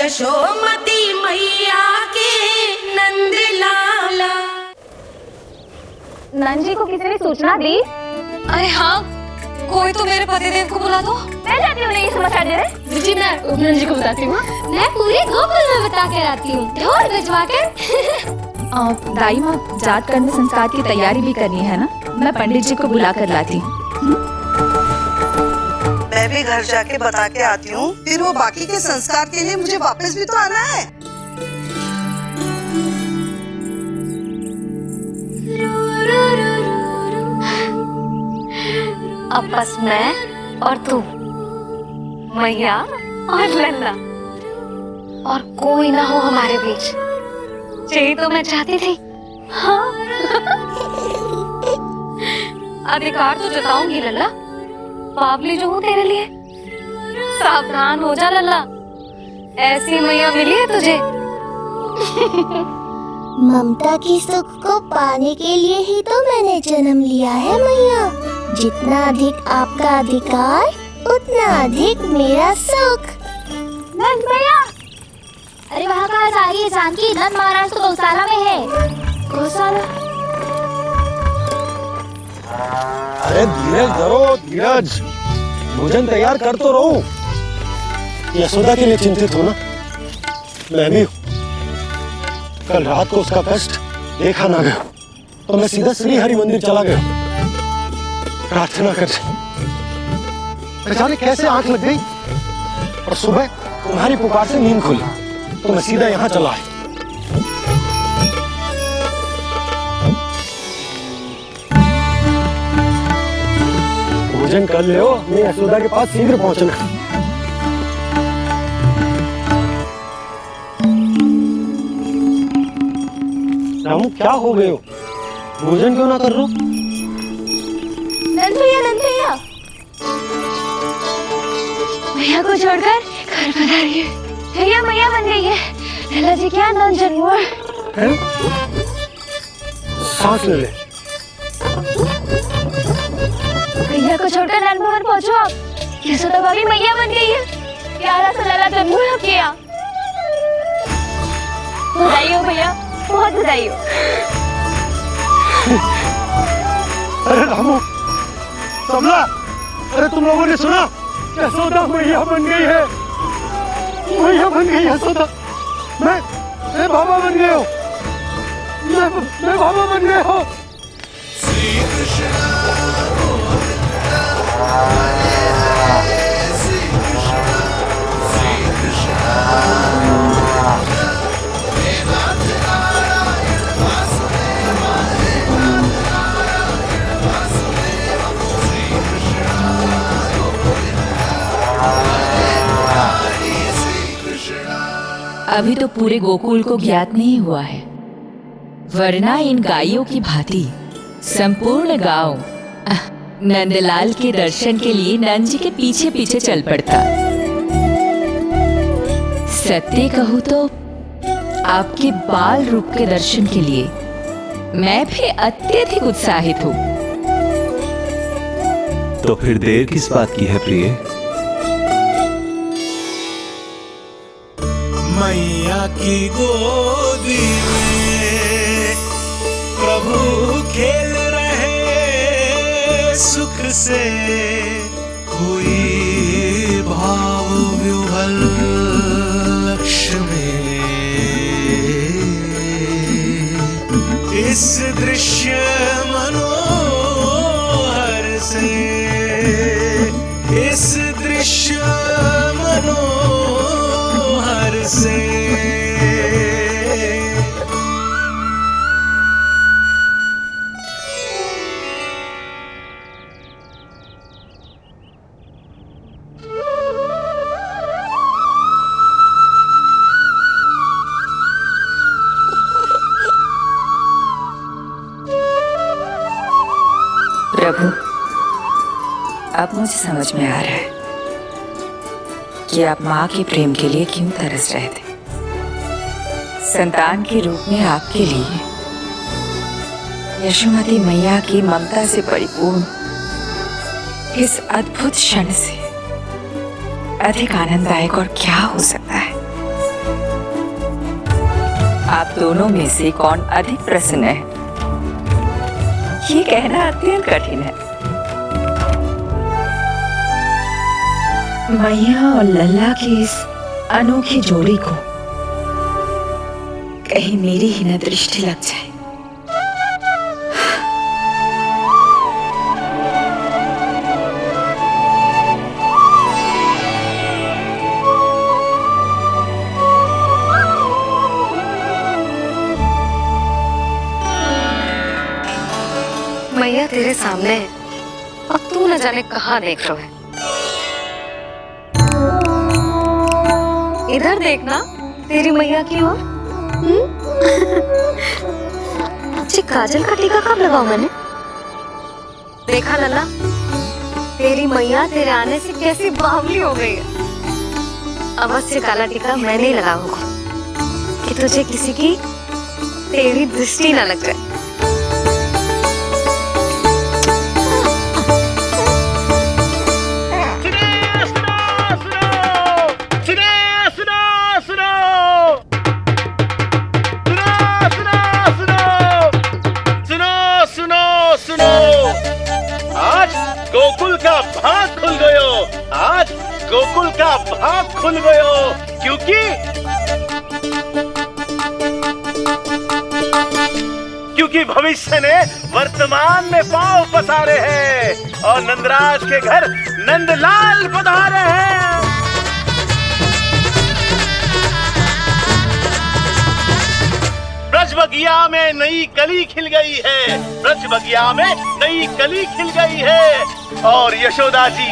यशोमती मैया के नंद लाला। नंद जी को किसी ने सूचना दी? अरे हाँ, कोई तो मेरे पतिदेव को बुला दो। मैं जाती हूँ, नहीं समाचार दे रहे। जी मैं उपनंद जी को बताती हूँ। मैं पूरे गोकुल में बता कर आती हूँ, ढोल बजवा कर। दाई माँ, जात कर्म संस्कार की तैयारी भी करनी है ना, मैं पंडित जी को बुला कर लाती हूँ। मैं भी घर जाके बता के आती हूँ, फिर वो बाकी के संस्कार के लिए मुझे वापस भी तो आना है। अब बस मैं और तू, मैया और लल्ला, और कोई ना हो हमारे बीच। यही तो मैं चाहती थी। हाँ। अधिकार तो जताऊंगी लल्ला, बावली जो हूँ तेरे लिए। सावधान हो जा लल्ला, ऐसी मैया मिली है तुझे। ममता की सुख को पाने के लिए ही तो मैंने जन्म लिया है मैया। जितना अधिक आपका अधिकार, उतना अधिक मेरा सुख। नंद भैया, अरे वहाँ कहाँ जा रही है जानकी? नंद महाराज तो गौशाला में है। गौशाला? अरे धीरज धरो, धीरज। भोजन तैयार कर तो रहो। यशोदा के लिए चिंतित हो ना? मैं भी हूँ। कल रात को उसका कष्ट देखा ना गया, तो मैं सीधा श्री हरि मंदिर चला गया प्रार्थना कर। जाने कैसे आंख लग गई और सुबह तुम्हारी पुकार से नींद खुली, तो मैं सीधा यहाँ चला आया। भोजन कर ले, अपनी यशोदा के पास शीघ्र पहुंचना। रामू, क्या हो गए हो? भोजन क्यों ना कर लो? नंद भैया, नंद भैया, भैया को छोड़कर घर पधारी है। भैया मैया बन गई है। लल्ला जी क्या नंद जन्म है? सांस ले ले। भैया को छोड़कर नंद भवन पहुंचो आप। यशोदा भाभी मैया बन गई है। प्यारा सा लल्ला जन्म है आपके यहाँ। बधाई हो भैया, बहुत बधाई हो। अरे रामू, समला, अरे तुम लोगों ने सुना? यशोदा मैया बन गई है। मैया बन गई यशोदा। मैं बाबा बन गया हूँ। मैं बाबा बन गया हूँ। अभी तो पूरे गोकुल को ज्ञात नहीं हुआ है, वरना इन गायों की भांति संपूर्ण गांव नंदलाल के दर्शन के लिए नंद जी के पीछे पीछे चल पड़ता। सत्य कहूँ तो आपके बाल रूप के दर्शन के लिए मैं भी अत्यधिक उत्साहित हूँ। तो फिर देर किस बात की है प्रिय? मैया की गोदी में प्रभु खेल रहे सुख से, कोई भाव व्यूहल लक्ष्य में। इस दृश्य मनोहर से, इस दृश्य मनोहर से। प्रभु, अब मुझे समझ में आ रहा है कि आप माँ के प्रेम के लिए क्यों तरस रहे थे। संतान के रूप में आपके लिए यशोमती मैया की ममता से परिपूर्ण इस अद्भुत क्षण से अधिक आनंददायक और क्या हो सकता है। आप दोनों में से कौन अधिक प्रसन्न है, ये कहना अत्यंत कठिन है। मैया और लल्ला की इस अनोखी जोड़ी को कहीं मेरी ही न दृष्टि लग जाए। मैया तेरे सामने है, अब तू न जाने कहाँ देख रहा है। इधर देखना तेरी मैया की ओर। अच्छी काजल का टीका कब लगाओ मैंने? देखा लल्ला, तेरी मैया तेरे आने से कैसी बावली हो गई है। अवश्य काला टीका मैंने ही लगाया होगा कि तुझे किसी की तेरी दृष्टि न लग जाए। गोकुल का भाग खुल गयो, आज गोकुल का भाग खुल गयो, क्योंकि भविष्य ने वर्तमान में पांव पसारे हैं और नंदराज के घर नंदलाल पधारे हैं। ब्रज बगिया में नई कली खिल गई है, ब्रज बगिया में नई कली खिल गई है और यशोदा जी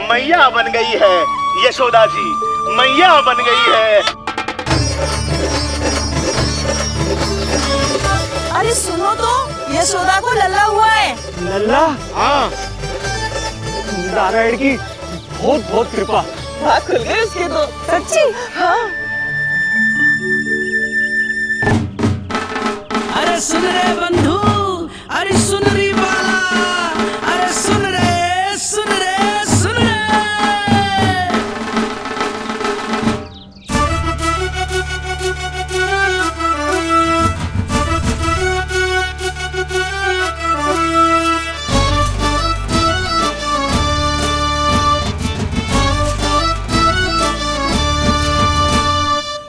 मैया बन गई है, यशोदा जी मैया बन गई है। अरे सुनो तो, यशोदा को लल्ला हुआ है। लल्ला? हाँ, नारायण की बहुत बहुत कृपा। भाग खुल गए उसके तो, सच्ची। हाँ। अरे सुन रे बंधु, अरे सुन री बाला, अरे सुन रे, सुन रे, सुन रे।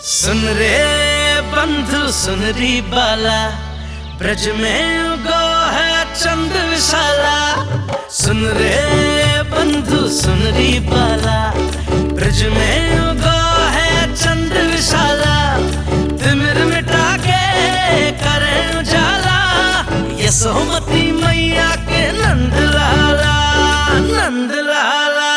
सुन रे बंधु, सुन री बाला, ब्रज में उगो है चंद विशाला। सुन रे बंधु, सुन री बाला, ब्रज में उगो है चंद विशाला। तिमिर मिटा के करे उजाला, यशोमती मैया के नंद लाला, नंद लाला।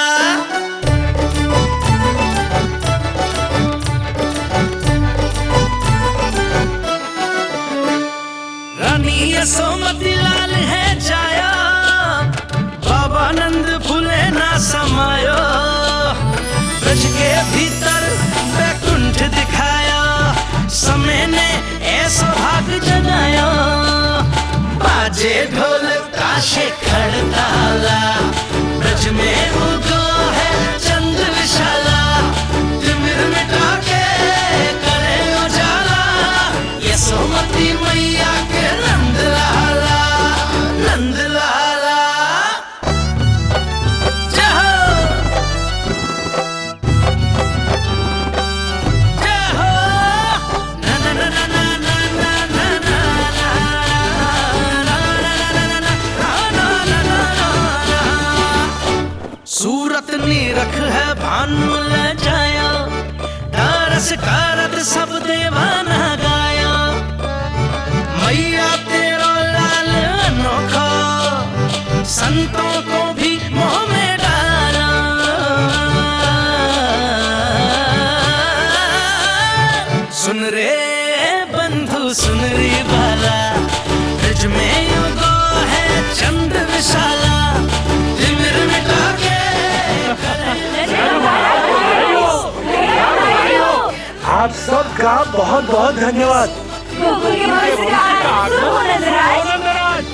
यशोमती लाल है जाया, बाबा नंद फूले ना समायो। ब्रज के भीतर बैकुंठ दिखाया, समय ने ऐसा भाग जगाया। बाजे ढोल ताशे खड़ताला, ब्रज में उगो है चंद विशाला। तिमिर मिटा के करे उजाला, यशोमती मैया के नंद लाला, नंद लाला। जय हो, जय हो, ना ना ना ना ना ना ना ना ना ना ना ना। सूरत निरख है भानु ले जाया, दारस कारत सब देवाना गाया। मैया तेरा लाल अनोखा, संतों को भी मोह में डाला। सुन रे बंधु, सुन रे बाला, ब्रज में उगो है चंद विशाला। तिमिर मिटा के आप सबका बहुत बहुत धन्यवाद।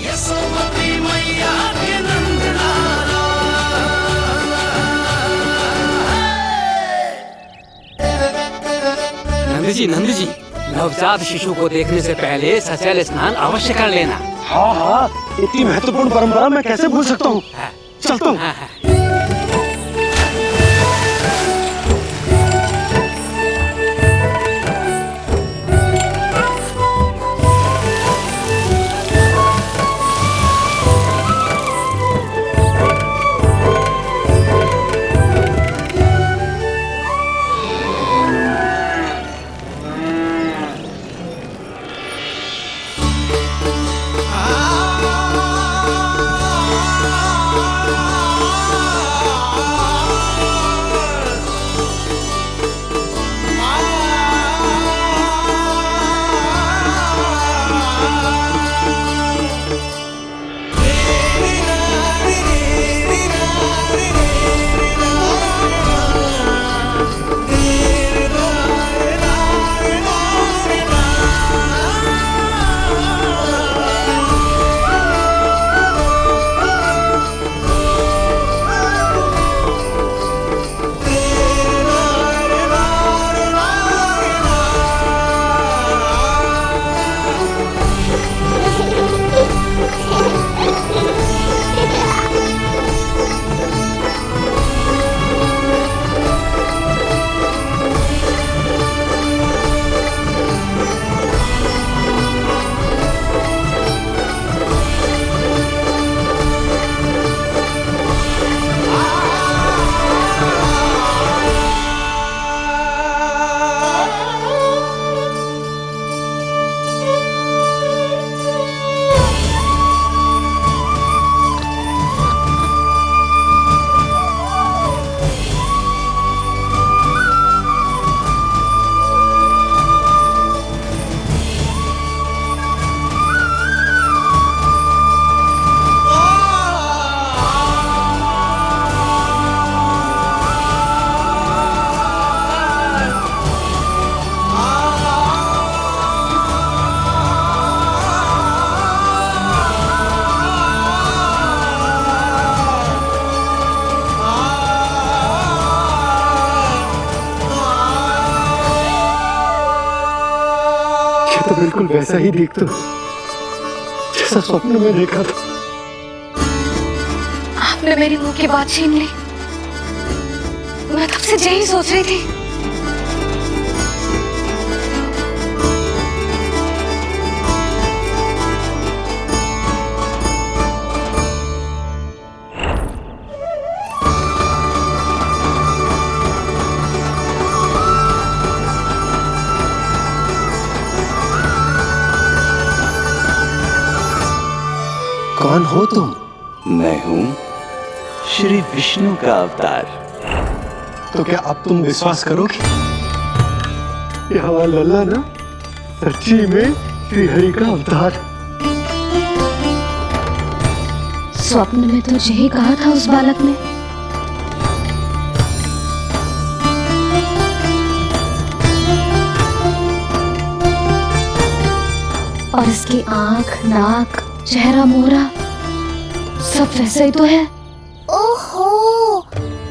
यशोमती मैया के नंद लाला। नंद जी, नवजात शिशु को देखने से पहले सचैल स्नान अवश्य कर लेना। हाँ हाँ, इतनी महत्वपूर्ण परंपरा मैं कैसे भूल सकता हूँ। चलता हूँ। तो बिल्कुल वैसा ही दिखता जैसा स्वप्न में देखा था। आपने मेरी मुंह की बात छीन ली। मैं तब से यही सोच रही थी। कौन हो तुम? मैं हूँ श्री विष्णु का अवतार। तो क्या अब तुम विश्वास करोगे? ये हमारा लल्ला ना सच्ची में श्री हरि का अवतार। स्वप्न में तो यही कहा था उस बालक ने। और इसकी आंख, नाक, चेहरा, मोहरा सब वैसा ही तो है। ओहो,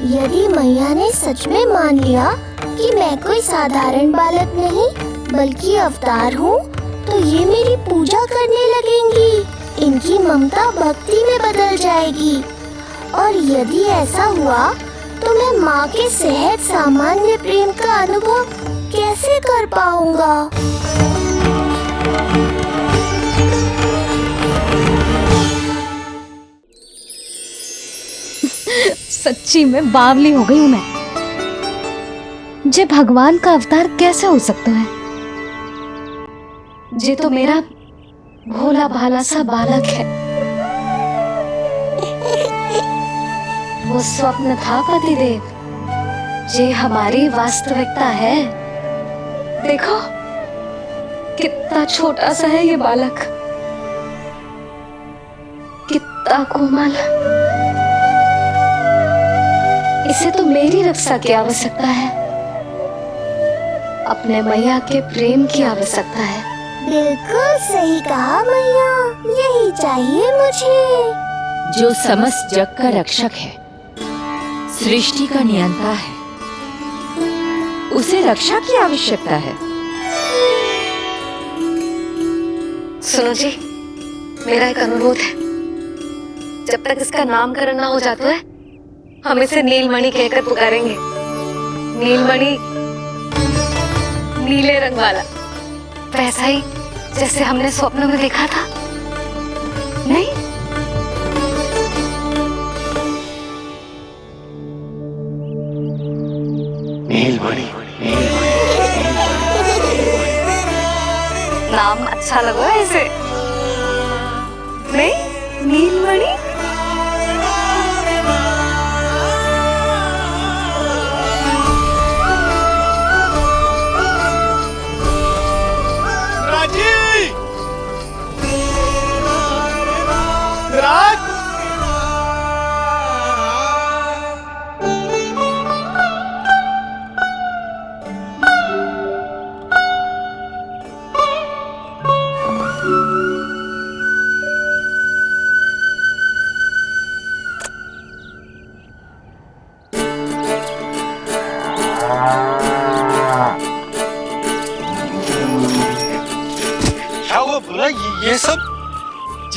यदि मैया ने सच में मान लिया कि मैं कोई साधारण बालक नहीं बल्कि अवतार हूँ, तो ये मेरी पूजा करने लगेंगी। इनकी ममता भक्ति में बदल जाएगी। और यदि ऐसा हुआ तो मैं माँ के सहज सामान्य प्रेम का अनुभव कैसे कर पाऊंगा? सच्ची में बावली हो गई हूँ मैं। जे भगवान का अवतार कैसे हो सकता है? जे तो मेरा भोला भाला सा बालक है। वो स्वप्न था पतिदेव, जे हमारी वास्तविकता है। देखो कितना छोटा सा है ये बालक, कितना कोमल। इसे तो मेरी रक्षा की आवश्यकता है, अपने मैया के प्रेम की आवश्यकता है। बिल्कुल सही कहा मैया, यही चाहिए मुझे। जो समस्त जग का रक्षक है, सृष्टि का नियंता है, उसे रक्षा की आवश्यकता है। सुनो जी, मेरा एक अनुरोध है, जब तक इसका नामकरण ना हो जाता है हम इसे नीलमणि कहकर पुकारेंगे। नीलमणि, नीले रंग वाला, वैसा ही जैसे हमने स्वप्न में देखा था। नहीं? नीलमणि। नाम अच्छा लगा ऐसे? नहीं? नीलमणि?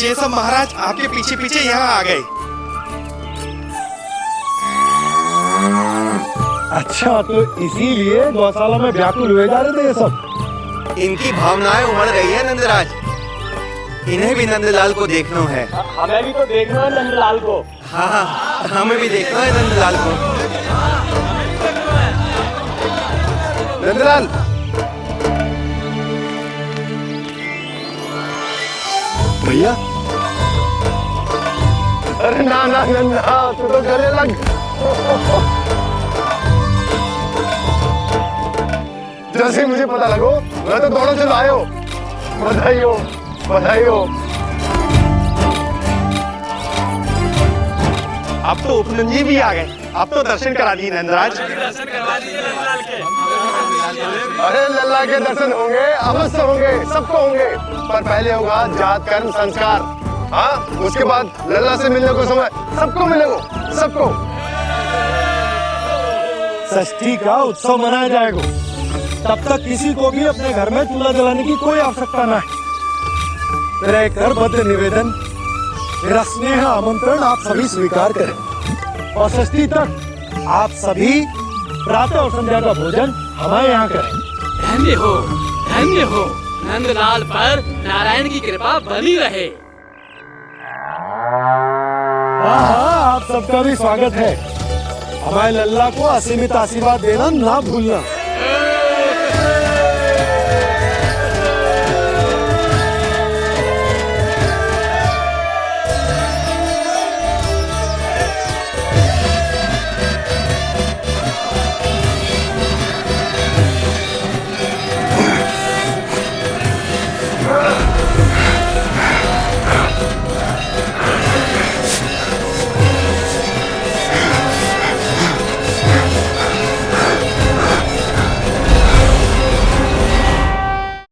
ये सब महाराज आपके पीछे पीछे यहाँ आ गए। अच्छा, तो इसीलिए गौशाला में व्याकुल हुए जा रहे थे ये सब। इनकी भावनाएं उमड़ रही है नंदराज। इन्हें भी नंदलाल को देखना है। हमें भी तो देखना है नंदलाल को। हाँ, हमें भी देखना है नंदलाल को। नंदलाल, भैया। अरे ना ना ना, तू तो गले लग। जैसे मुझे पता लगो मैं तो दौड़ो चलो आयो। बधाई हो, बधाई हो। अब तो उपनंदी भी आ गए। अब तो दर्शन करा दिए नंदराज। दर्शन करवा दीजिए लल्ला के। अरे लल्ला के दर्शन होंगे, अवश्य होंगे, सबको होंगे। पर पहले होगा जात कर्म संस्कार। हाँ, उसके बाद लल्ला से मिलने को समय सबको मिलेगा, सबको। षष्ठी का उत्सव मनाया जाएगा। तब तक किसी को भी अपने घर में चूल्हा जलाने की कोई आवश्यकता न है। मेरा एक करबद्ध निवेदन, मेरा स्नेह आमंत्रण आप सभी स्वीकार करें और षष्ठी तक आप सभी प्रातः और संध्या का भोजन हमारे यहाँ करें। धन्य हो, धन्य हो। नंदलाल पर नारायण की कृपा बनी रहे। हाँ, आप सबका भी स्वागत है। हमारे लल्ला को असीमित आशीर्वाद देना ना भूलना।